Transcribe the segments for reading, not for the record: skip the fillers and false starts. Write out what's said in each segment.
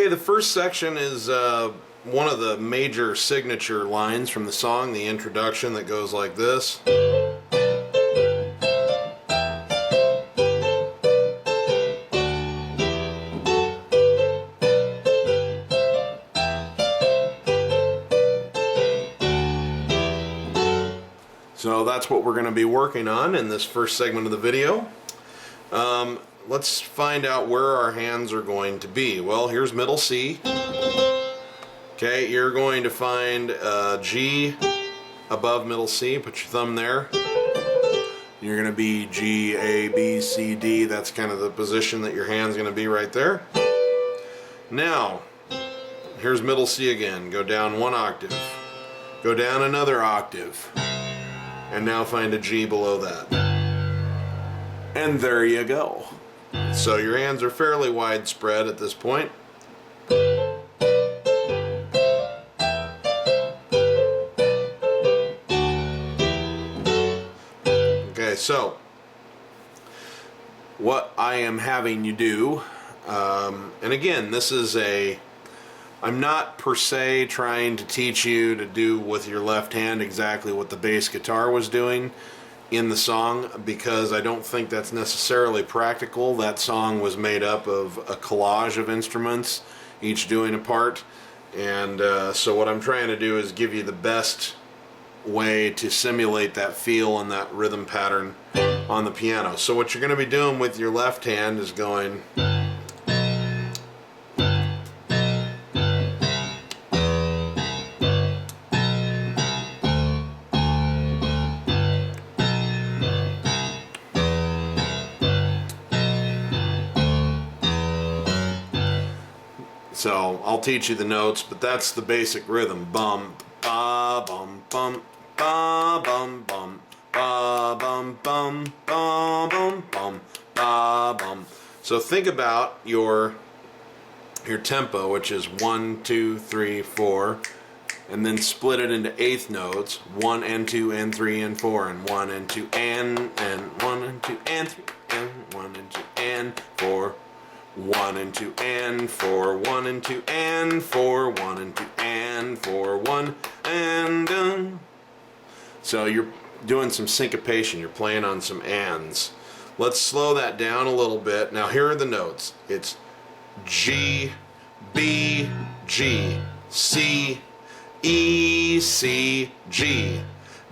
Okay, the first section is one of the major signature lines from the song, the introduction that goes like this. So that's what we're going to be working on in this first segment of the video. Let's find out where our hands are going to be. Well, here's middle C. Okay, you're going to find G above middle C. Put your thumb there. You're going to be G, A, B, C, D. That's kind of the position that your hand's going to be right there. Now, here's middle C again. Go down one octave. Go down another octave. And now find a G below that. And there you go. So your hands are fairly widespread at this point. Okay, so what I am having you do, and again, this is I'm not per se trying to teach you to do with your left hand exactly what the bass guitar was doing in the song, because I don't think that's necessarily practical. That song was made up of a collage of instruments, each doing a part, and so what I'm trying to do is give you the best way to simulate that feel and that rhythm pattern on the piano. So what you're going to be doing with your left hand is going So I'll teach you the notes, but that's the basic rhythm. Bum, ba, bum, bum, ba, bum, bum, ba, bum, bum, ba, bum, bum, ba, bum. So think about your tempo, which is 1, 2, 3, 4, and then split it into eighth notes: 1 and 2 and 3 and 4, and 1 and 2 and 1 and 2 and 3 and 1 and 2 and 4. 1 and 2 and 4, 1 and 2 and 4, 1 and 2 and 4, 1 and So you're doing some syncopation, you're playing on some ands. Let's slow that down a little bit. Now here are the notes. It's G, B, G, C, E, C, G,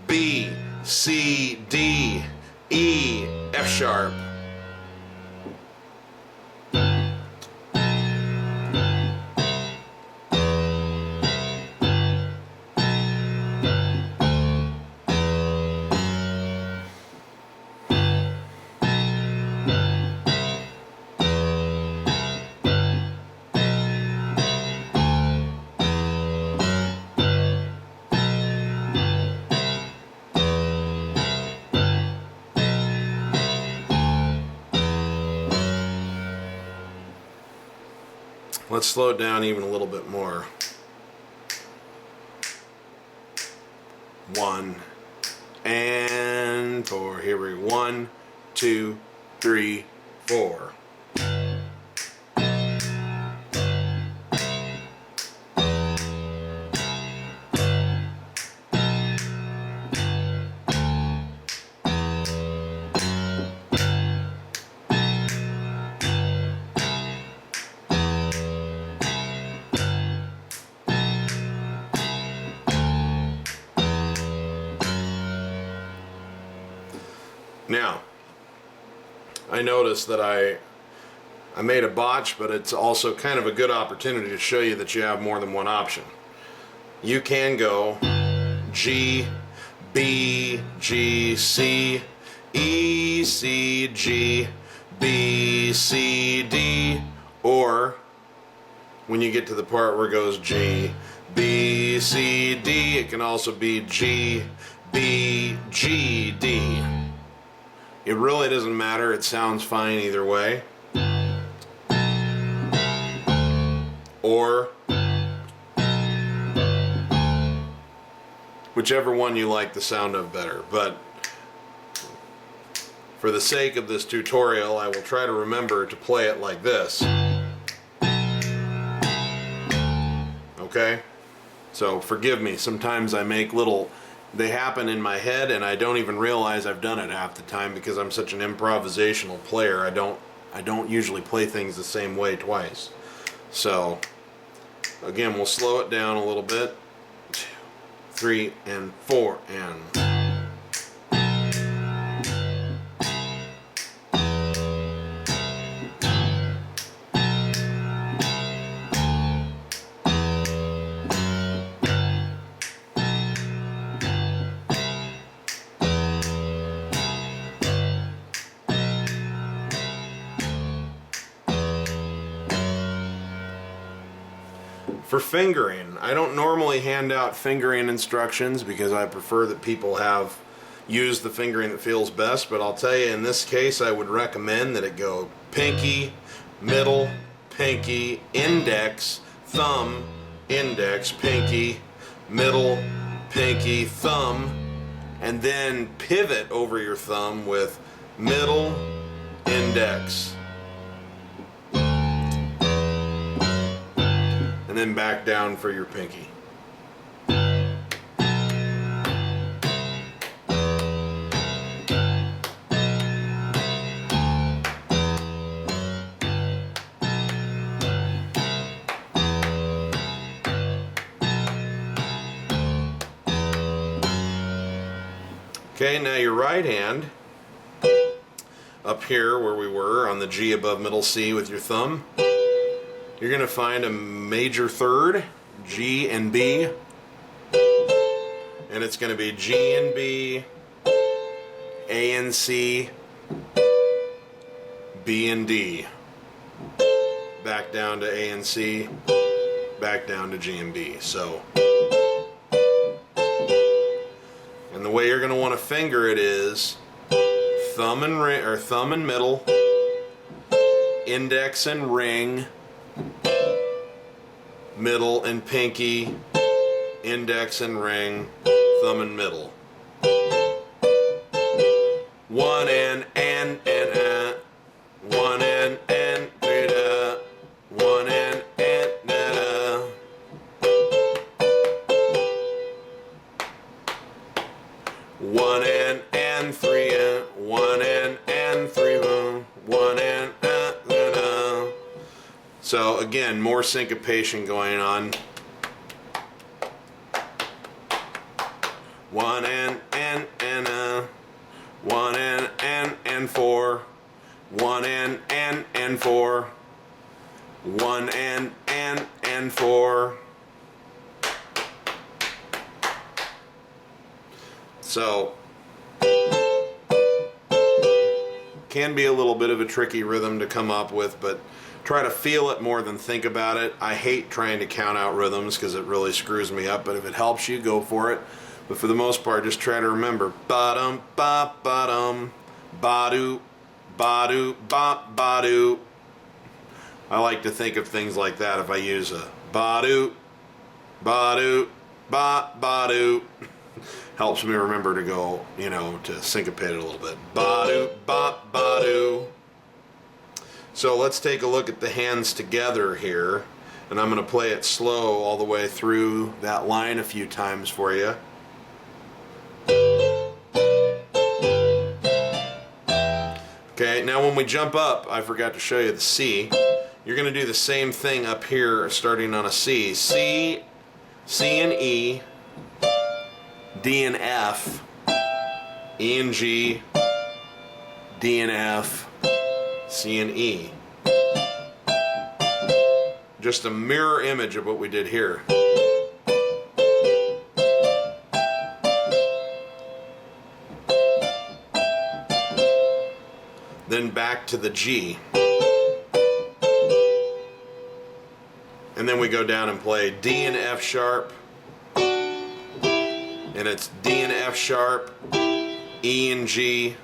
B, C, D, E, F sharp. Let's slow it down even a little bit more. 1 and 4. Here we go. 1, 2, 3, 4. Now, I noticed that I made a botch, but it's also kind of a good opportunity to show you that you have more than one option. You can go G, B, G, C, E, C, G, B, C, D, or when you get to the part where it goes G, B, C, D, it can also be G, B, G, D. It really doesn't matter, it sounds fine either way. Or whichever one you like the sound of better. But for the sake of this tutorial, I will try to remember to play it like this. okay? So forgive me, sometimes I make they happen in my head and I don't even realize I've done it half the time because I'm such an improvisational player. I don't usually play things the same way twice. So again, we'll slow it down a little bit. 2, 3, and 4, and... For fingering, I don't normally hand out fingering instructions because I prefer that people use the fingering that feels best, but I'll tell you, in this case, I would recommend that it go pinky, middle, pinky, index, thumb, index, pinky, middle, pinky, thumb, and then pivot over your thumb with middle, index. And then back down for your pinky. Okay, now your right hand, up here where we were on the G above middle C with your thumb, you're going to find a major third, G and B, and it's going to be G and B, A and C, B and D, back down to A and C, back down to G and B. So, and the way you're going to want to finger it is thumb and ring, or thumb and middle, index and ring, middle and pinky, index and ring, thumb and middle. One and one and da, one and da. One and 3 and one and 3, one and da. So again, more syncopation going on. One and one and 4, one and 4, one and 4. So can be a little bit of a tricky rhythm to come up with, but try to feel it more than think about it. I hate trying to count out rhythms because it really screws me up, but if it helps you, go for it. But for the most part, just try to remember ba-dum, ba-ba-dum, ba-do, ba-do, ba-ba-do. I like to think of things like that if I use a ba-do, ba-do, ba-ba-do. Helps me remember to go, to syncopate it a little bit. Ba-do, ba-ba-do. So let's take a look at the hands together here, and I'm going to play it slow all the way through that line a few times for you. Okay, now when we jump up, I forgot to show you the C. You're going to do the same thing up here starting on a C. C, C and E, D and F, E and G, D and F, C and E. Just a mirror image of what we did here. Then back to the G. And then we go down and play D and F sharp. And it's D and F sharp, E and G,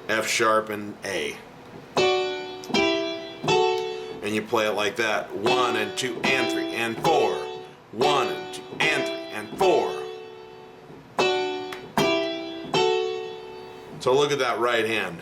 F sharp and A. And you play it like that. 1 and 2 and 3 and 4. 1 and 2 and 3 and 4. So look at that right hand.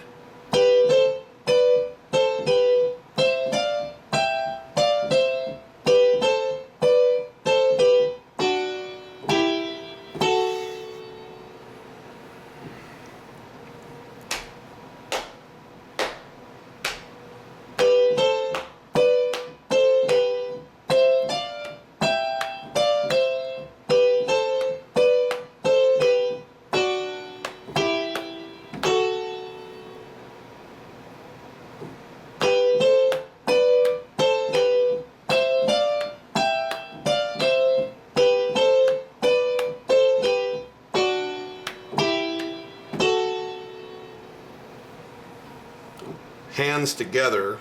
hands together,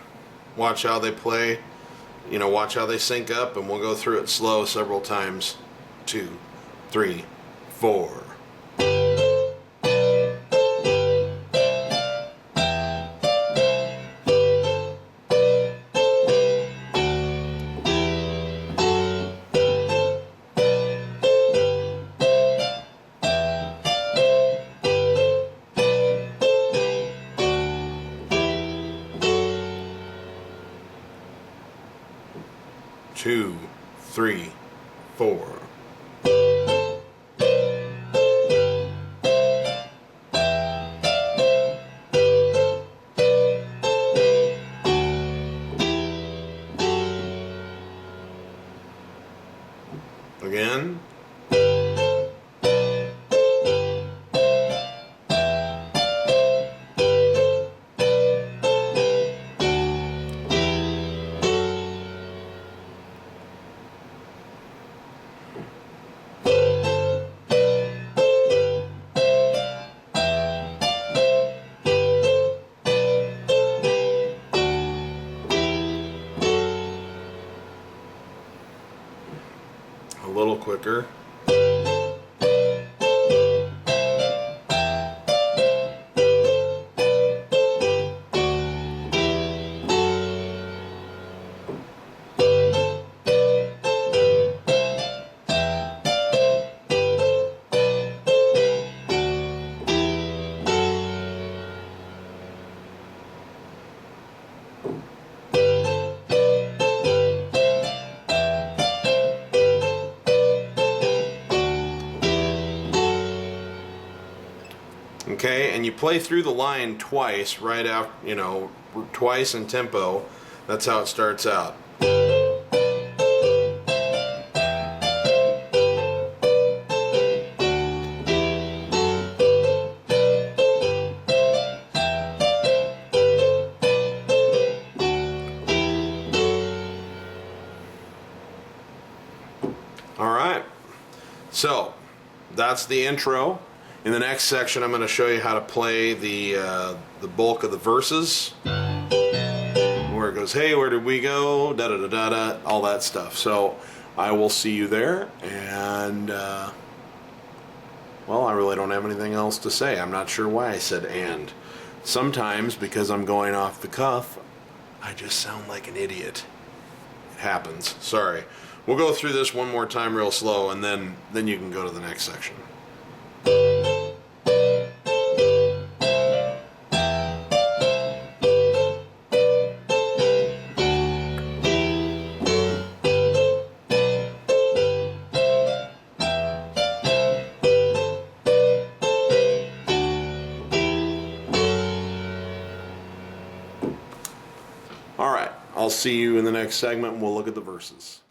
watch how they play, you know, watch how they sync up, and we'll go through it slow several times. 2, 3, 4. Two, three, four. Again. A little quicker. Okay, and you play through the line twice, right after, you know, twice in tempo. That's how it starts out. All right, so that's the intro. In the next section, I'm going to show you how to play the bulk of the verses, where it goes, hey, where did we go, da da da da da, all that stuff. So I will see you there, and well, I really don't have anything else to say. I'm not sure why I said and. Sometimes, because I'm going off the cuff, I just sound like an idiot. It happens. Sorry. We'll go through this one more time real slow, and then you can go to the next section. All right, I'll see you in the next segment, and we'll look at the verses.